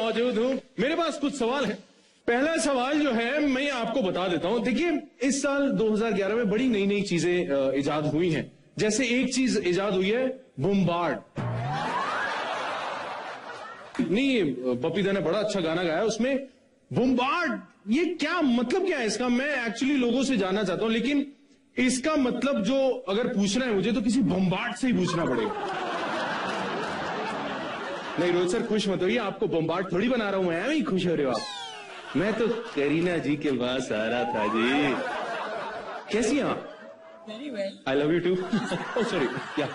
मौजूद हूँ। मेरे पास कुछ सवाल है। पहला सवाल जो है मैं आपको बता देता हूँ। देखिए, इस साल 2011 में बड़ी नई नई चीजें इजाद हुई हैं। जैसे एक चीज इजाद हुई है, बम्बार्ड। नहीं, पपीता ने बड़ा अच्छा गाना गाया उसमें, बम्बार्ड। ये क्या मतलब, क्या है इसका? मैं एक्चुअली लोगों से जानना चाहता हूं, लेकिन इसका मतलब जो अगर पूछना है मुझे तो किसी बम्बार्ड से ही पूछना पड़ेगा। नहीं रोहित सर, खुश मत होइए, आपको बम्बार्ड थोड़ी बना रहा हूं मैं, ही खुश हो रहे हो आप। मैं तो करीना जी के पास आ रहा था जी। कैसी हैं आप? Very well. I love you too. Oh sorry, yeah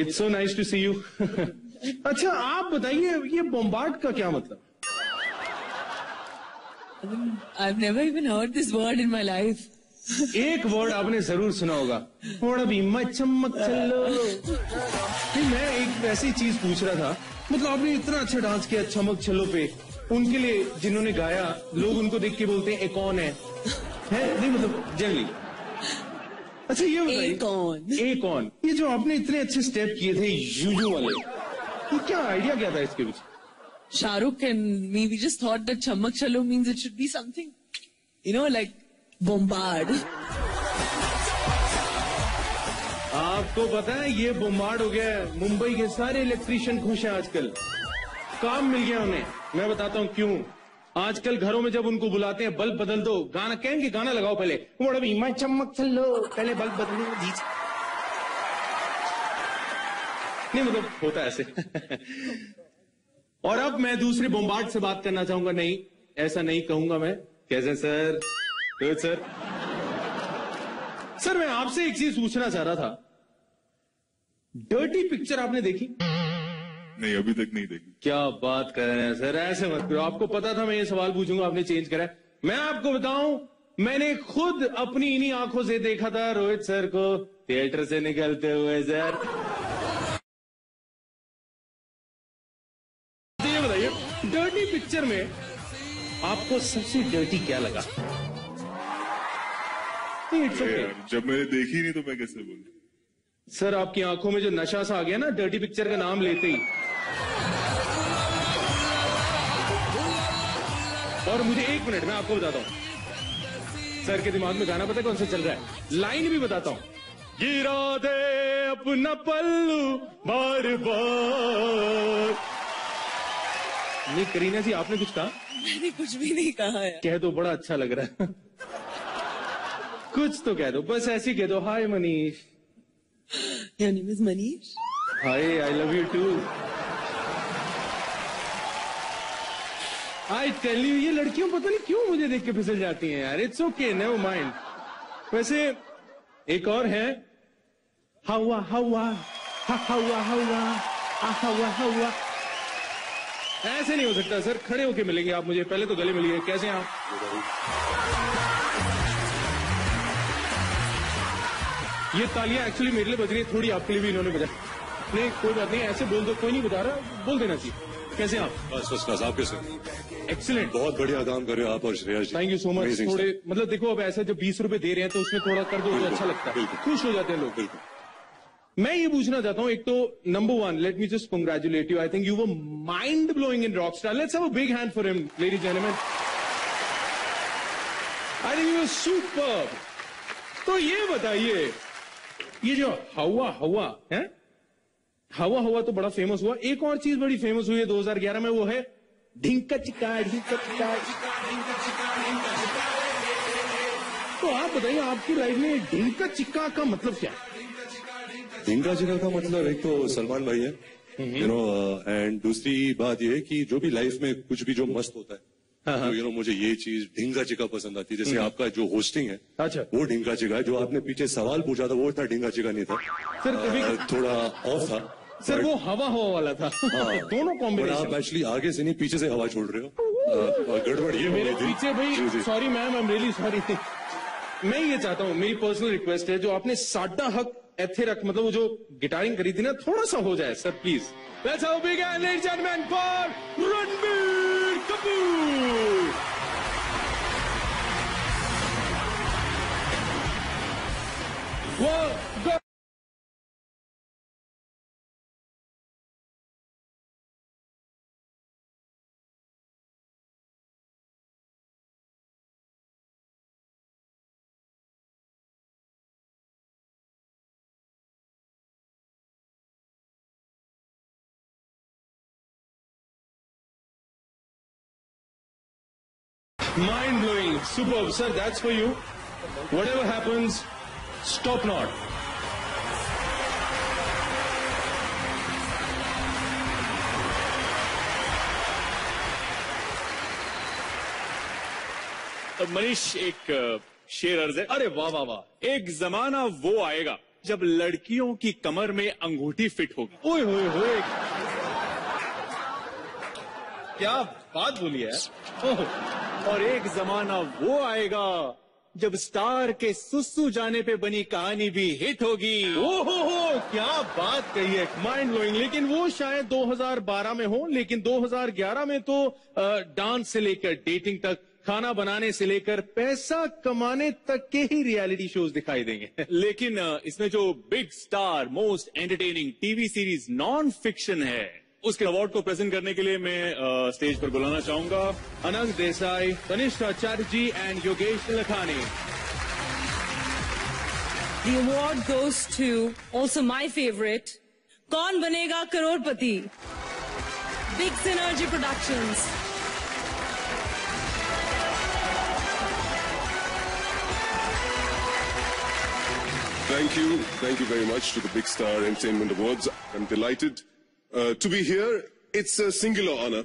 it's so nice to see you. अच्छा आप बताइए, ये बम्बार्ड का क्या मतलब? I've never even heard this word in my life. एक वर्ड आपने जरूर सुना होगा, थोड़ा भी मत चमक चलो। नहीं, मैं एक वैसी चीज पूछ रहा था, मतलब आपने इतना अच्छा डांस किया चमक चलो पे, उनके लिए जिन्होंने गाया, लोग उनको देख के बोलते हैं ए कौन है नहीं मतलब जनरली। अच्छा ये बताइए, ए कौन, ये जो आपने इतने अच्छे स्टेप किए थे यूयू वाले, ये क्या आइडिया क्या था इसके पीछे? Shahrukh and me, we just thought that Chamak Chalo means it should be something, you know, like bombard. आपको पता है ये बम्बार्ड हो गया है। मुंबई के सारे इलेक्ट्रीशियन खुश हैं आजकल, काम मिल गया उन्हें। मैं बताता हूँ क्यों। आजकल घरों में जब उनको बुलाते हैं, बल्ब बदल दो, गाना कहेंगे, गाना लगाओ पहले, बड़ा भी मैं चमक चलो, पहले बल्ब बदलो जी। नहीं मतलब होता है ऐसे। और अब मैं दूसरे बम्बार्ड से बात करना चाहूंगा। नहीं, ऐसा नहीं कहूंगा मैं। कैसे सर? रोहित सर, सर मैं आपसे एक चीज पूछना चाह रहा था। डर्टी पिक्चर आपने देखी? नहीं, अभी तक नहीं देखी। क्या बात कर रहे हैं सर, ऐसे मत करो। आपको पता था मैं ये सवाल पूछूंगा, आपने चेंज करा। मैं आपको बताऊं, मैंने खुद अपनी इन्हीं आंखों से देखा था रोहित सर को थिएटर से निकलते हुए। सर ये बताइए, डर्टी पिक्चर में आपको सबसे डर्टी क्या लगा? जब मैंने देखी नहीं तो मैं कैसे बोलूं? सर आपकी आंखों में जो नशा सा आ गया ना डर्टी पिक्चर का नाम लेते ही। और मुझे एक मिनट, मैं आपको बताता हूं सर के दिमाग में गाना पता है कौन सा चल रहा है? लाइन भी बताता हूं, गिरा दे अपना पल्लू बार बार। नहीं करीना जी, आपने कुछ कहा? मैंने कुछ भी नहीं कहा है। कह दो, बड़ा अच्छा लग रहा है। कुछ तो कह दो, बस ऐसे ही कह दो, hi Manish. Your name is Manish? Hi, I love you too. I tell you, ये लड़कियों पता नहीं क्यों मुझे देख के फिसल जाती हैं यार। It's okay, never mind. वैसे एक और है, हवा हवा हवा हवा हवा हवा। ऐसे नहीं हो सकता सर, खड़े होके मिलेंगे आप मुझे, पहले तो गले मिलिए। कैसे हैं आप? ये तालियां एक्चुअली मेरे लिए बज रही है, थोड़ी आपके लिए भी इन्होंने बजा। नहीं कोई बात नहीं, ऐसे बोल दो, कोई नहीं बता रहा, बोल देना चाहिए। कैसे हैं आप? बस आप कैसे? एक्सीलेंट, बहुत बढ़िया काम कर रहे हो आप और Shreya ji. Thank you so much. थोड़े मतलब देखो, अब ऐसा जब 20 रुपए दे रहे हैं तो उसमें थोड़ा कर दो तो अच्छा लगता है, खुश हो जाते हैं लोग। मैं ये पूछना चाहता हूं, एक तो number one, let me just congratulate you. I think you were mind blowing in Rockstar. Let's have a big hand for him, ladies and gentleman. I think you were superb. तो ये बताइए, ये जो हवा हवा है, हवा हवा तो बड़ा फेमस हुआ। एक और चीज बड़ी फेमस हुई है 2011 में, वो है ढिंका चिका ढिंका चिका। तो आप बताइए, आपकी लाइफ में ढिंका चिका का मतलब क्या है? ढिंका चिका का मतलब एक तो सलमान भाई है, यू नो, एंड दूसरी बात ये है कि जो भी लाइफ में कुछ भी जो मस्त होता है, तो यू नो मुझे ये चीज ढिंगा चिका पसंद आती है। जैसे आपका जो होस्टिंग है, अच्छा, वो ढिंगा चिका है। जो आपने पीछे सवाल पूछा था वो था ढिंगा चिका नहीं था सर, थोड़ा ऑफ था सर, वो हवा हवा वाला था। दोनों कॉम्बिनेशन। आप एक्चुअली आगे से नहीं पीछे से हवा छोड़ रहे हो, गड़बड़ ये मेरे पीछे भाई। Sorry ma'am, I am really sorry. मैं ये चाहता हूँ, मेरी पर्सनल रिक्वेस्ट है, जो आपने साडा हक एथे रख, मतलब वो जो गिटारिंग करी थी ना, थोड़ा सा हो जाए sir please. Let's have a big hand ladies and gentleman for Ranbir Kapoor. वो Mind blowing, superb, sir. That's for you. Whatever happens, stop not. Manish, एक शेर अर्ज है। अरे वाह वाह वाह। एक जमाना वो आएगा जब लड़कियों की कमर में अंगूठी फिट होगी। ओए होए होए, क्या बात बोली है। ओह, और एक जमाना वो आएगा जब स्टार के सुसु जाने पे बनी कहानी भी हिट होगी। ओहो, क्या बात कही है, माइंड ब्लोइंग। लेकिन वो शायद 2012 में हो, लेकिन 2011 में तो डांस से लेकर डेटिंग तक, खाना बनाने से लेकर पैसा कमाने तक के ही रियलिटी शोज दिखाई देंगे। लेकिन इसमें जो big Star most entertaining TV series non fiction है, उसके अवार्ड को प्रेजेंट करने के लिए मैं स्टेज पर बुलाना चाहूंगा Anant Desai, Tanishka Chatterjee and Yogesh Lakhani. The award goes to also my favorite, कौन बनेगा करोड़पति, Big Synergy Productions. Thank you very much to the Big Star Entertainment Awards. I'm delighted to be here. It's a singular honor.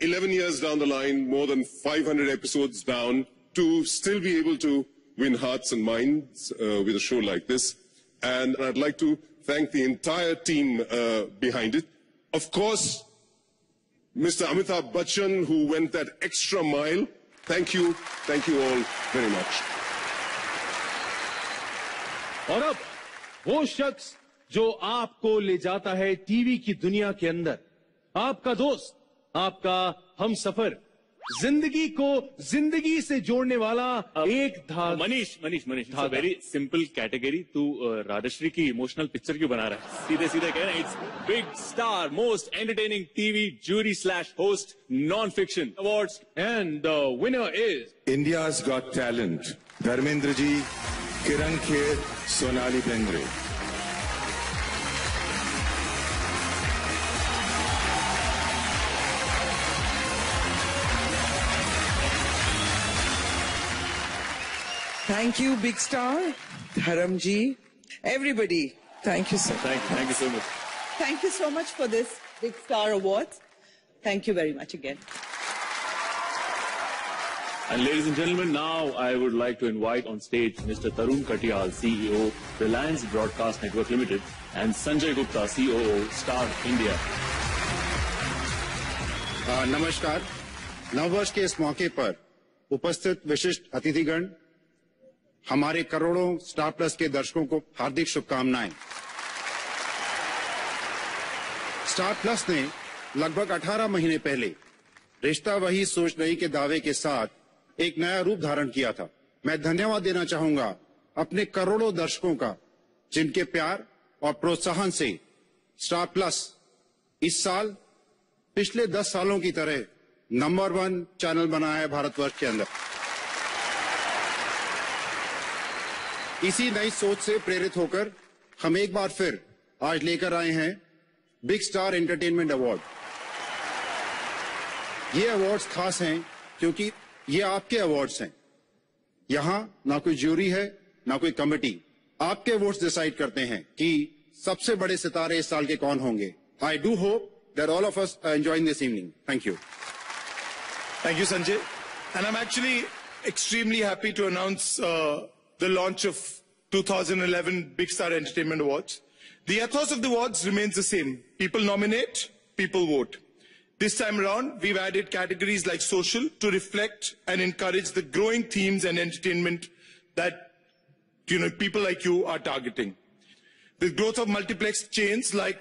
11 years down the line, more than 500 episodes down, to still be able to win hearts and minds with a show like this. And I'd like to thank the entire team behind it. Of course, Mr. Amitabh Bachchan, who went that extra mile. Thank you all very much. और अब वो शख्स जो आपको ले जाता है TV की दुनिया के अंदर, आपका दोस्त, आपका हमसफर, जिंदगी को जिंदगी से जोड़ने वाला एक धागा। Manish, very simple category. तू राजश्री की इमोशनल पिक्चर क्यों बना रहा है? सीधे सीधे कह रहे हैं, it's Big Star most entertaining TV jury / host non fiction awards, and the winner is India's Got Talent, Dharmendra ji, Kiran Kher, Sonali Bendre. Thank you, Big Star, Dharamji, everybody. Thank you, sir. Thank you so much. Thank you so much for this Big Star Awards. Thank you very much again. And ladies and gentlemen, now I would like to invite on stage Mr. Tarun Katiyal, CEO, Reliance Broadcast Network Limited, and Sanjay Gupta, COO, Star India. नमस्कार। नववर्ष के इस मौके पर उपस्थित विशिष्ट अतिथिगण, हमारे करोड़ों स्टार प्लस के दर्शकों को हार्दिक शुभकामनाएं। स्टार प्लस ने लगभग 18 महीने पहले रिश्ता वही सोच नहीं के दावे के साथ एक नया रूप धारण किया था। मैं धन्यवाद देना चाहूंगा अपने करोड़ों दर्शकों का, जिनके प्यार और प्रोत्साहन से स्टार प्लस इस साल पिछले 10 सालों की तरह नंबर 1 चैनल बना है भारतवर्ष के अंदर। इसी नई सोच से प्रेरित होकर हम एक बार फिर आज लेकर आए हैं बिग स्टार एंटरटेनमेंट अवार्ड। ये अवार्ड्स खास हैं क्योंकि ये आपके अवार्ड्स हैं। यहाँ ना कोई ज्यूरी है, ना कोई कमेटी। आपके वोट्स डिसाइड करते हैं कि सबसे बड़े सितारे इस साल के कौन होंगे। I do hope that all of us are enjoying this evening. Thank you. Thank you, Sanjay. And I'm actually extremely happy to announce the launch of 2011 Big Star Entertainment Awards. The ethos of the awards remains the same. People nominate, people vote. This time around, we've added categories like social to reflect and encourage the growing themes and entertainment that people like you are targeting. The growth of multiplex chains like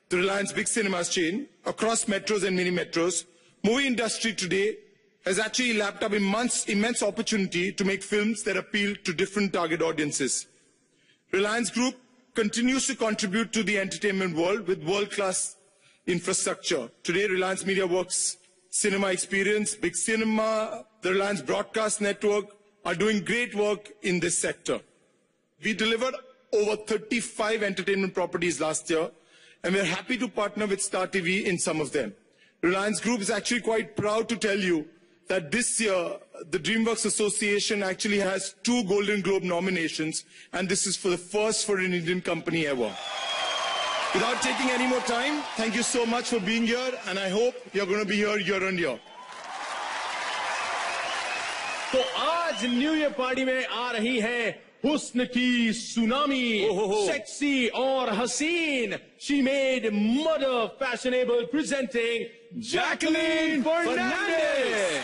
the Reliance Big Cinemas chain across metros and mini metros, movie industry today has actually lapped up immense opportunity to make films that appeal to different target audiences. Reliance Group continues to contribute to the entertainment world with world-class infrastructure. Today, Reliance Media Works, Cinema Experience, Big Cinema, the Reliance Broadcast Network are doing great work in this sector. We delivered over 35 entertainment properties last year, and we're happy to partner with Star TV in some of them. Reliance Group is actually quite proud to tell you that this year, the DreamWorks Association actually has 2 Golden Globe nominations, and this is for the first for an Indian company ever. Without taking any more time, thank you so much for being here, and I hope you're going to be here year on year. तो आज new year party में आ रही है हुस्न की tsunami, sexy और हसीन. She made mother fashionable, presenting Jacqueline Fernandez.